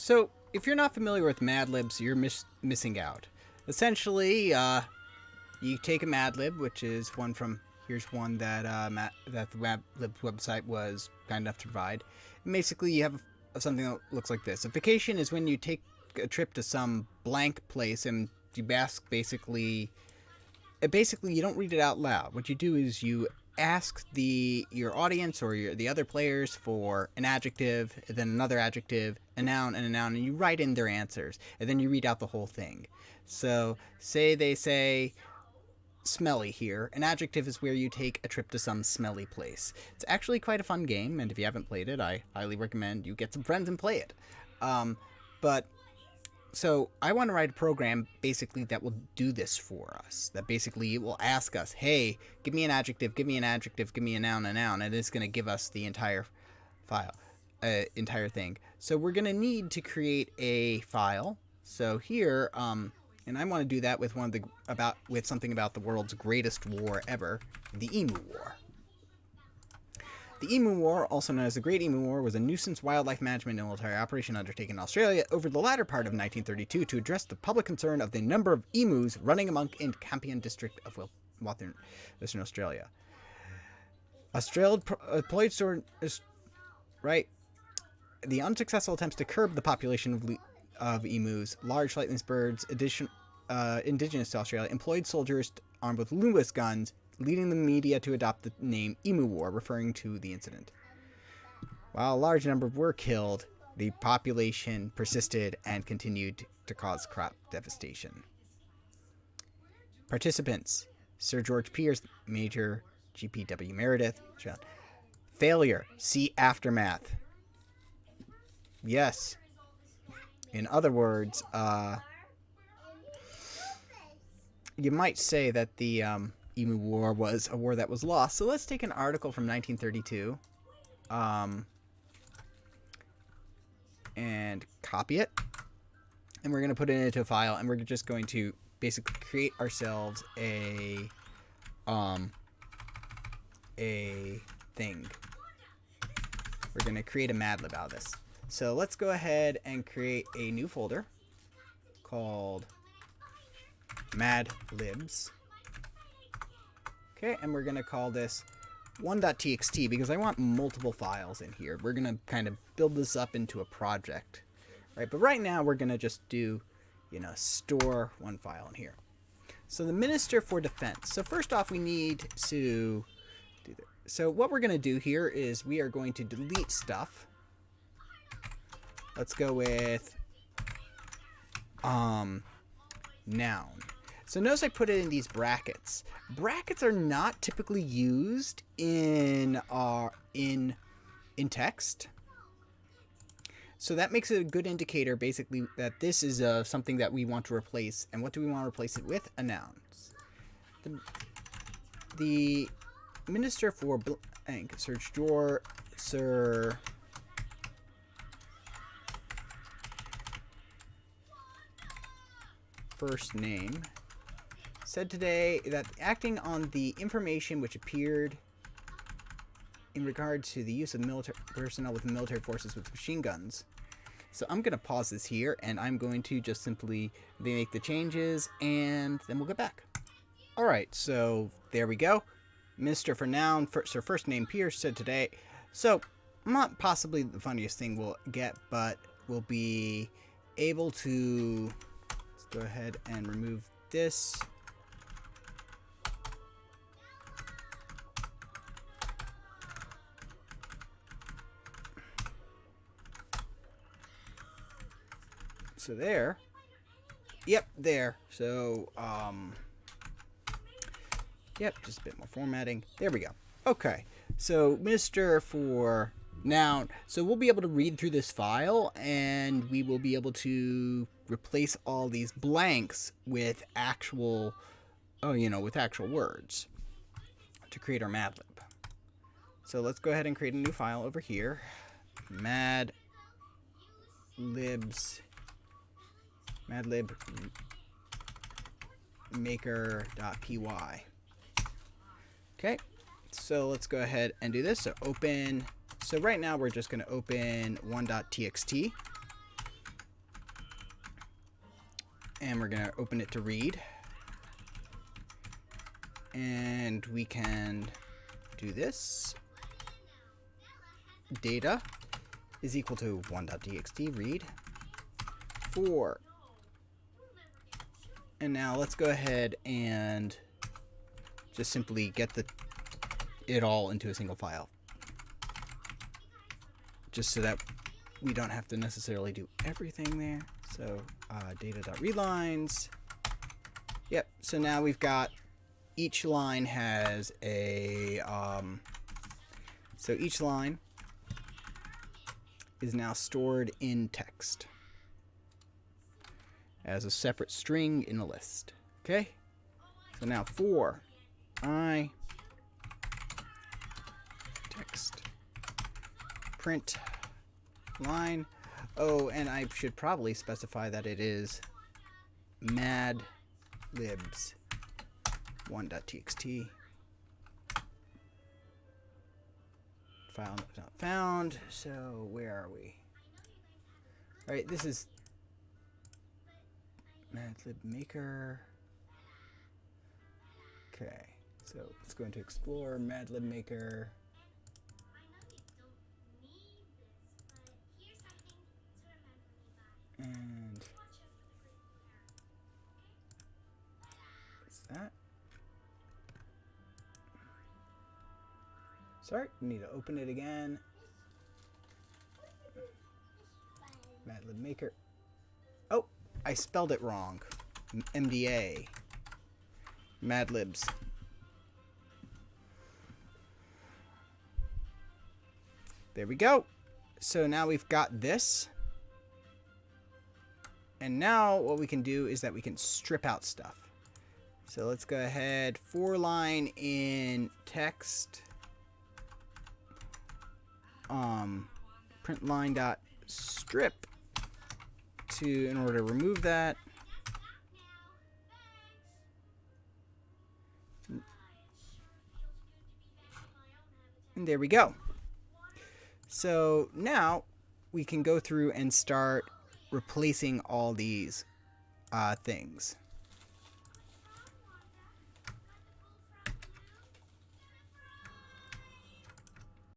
So, if you're not familiar with Mad Libs, you're missing out. Essentially, you take a Mad Lib, which is one from here's one that that the Mad Libs website was kind enough to provide. And basically, you have something that looks like this. A vacation is when you take a trip to some blank place and you ask basically you don't read it out loud. What you do is you ask your audience or the other players for an adjective, then another adjective, a noun, and you write in their answers, and then you read out the whole thing. So, say they say smelly here. An adjective is where you take a trip to some smelly place. It's actually quite a fun game, and if you haven't played it, I highly recommend you get some friends and play it. So I want to write a program basically that will do this for us. That basically it will ask us, hey, give me an adjective, give me an adjective, give me a noun, and it's going to give us the entire file, entire thing. So we're going to need to create a file. So here, and I want to do that with with something about the world's greatest war ever, the Emu War. The Emu War, also known as the Great Emu War, was a nuisance wildlife management and military operation undertaken in Australia over the latter part of 1932 to address the public concern of the number of emus running amok in Campion district of Western Australia. The unsuccessful attempts to curb the population of emus, large flightless birds, indigenous to Australia, employed soldiers armed with Lewis guns, leading the media to adopt the name Emu War, referring to the incident. While a large number were killed, the population persisted and continued to cause crop devastation. Participants: Sir George Pierce, Major GPW Meredith. Failure: see aftermath. Yes. In other words, you might say that the Emu War was a war that was lost. So let's take an article from 1932 and copy it. And we're going to put it into a file, and we're just going to basically create ourselves a thing. We're going to create a Mad Lib out of this. So let's go ahead and create a new folder called Mad Libs. Okay, and we're going to call this 1.txt because I want multiple files in here. We're going to kind of build this up into a project, right? But right now we're going to just do, store one file in here. So the Minister for Defense. So first off, we need to do that. So what we're going to do here is we are going to delete stuff. Let's go with noun. So notice I put it in these brackets. Brackets are not typically used in text. So that makes it a good indicator, basically, that this is something that we want to replace. And what do we want to replace it with? A noun. The Minister for Blank, Sir first name, said today that acting on the information which appeared in regard to the use of military personnel with military forces with machine guns. So I'm going to pause this here, and I'm going to just simply make the changes, and then we'll get back. All right, so there we go. Minister for Noun, Sir First Name Pierce said today. So not possibly the funniest thing we'll get, but we'll be able to... Let's go ahead and remove this. So there. Yep, there. So, yep, just a bit more formatting. There we go. Okay. So, Minister for Noun. So, we'll be able to read through this file, and we will be able to replace all these blanks with actual, with actual words to create our Mad Lib. So, let's go ahead and create a new file over here. Mad Libs. Madlib maker.py. Okay, so let's go ahead and do this. So open. So right now we're just going to open 1.txt. And we're going to open it to read. And we can do this. Data is equal to 1.txt read 4. And now let's go ahead and just simply get it all into a single file. Just so that we don't have to necessarily do everything there. So data.readlines. Yep, so now we've got each line has a so each line is now stored in text as a separate string in a list. Okay? So now for I text print line. Oh, and I should probably specify that it is mad libs 1.txt. File not found. So where are we? All right, this is madlib maker. Okay, so let's go into Explorer, madlib maker. And what's that? Sorry, we need to open it again. Madlib maker. Oh, I spelled it wrong. MDA. Madlibs. There we go. So now we've got this. And now what we can do is that we can strip out stuff. So let's go ahead, for line in text. Print line dot strip in order to remove that. And there we go. So now we can go through and start replacing all these things.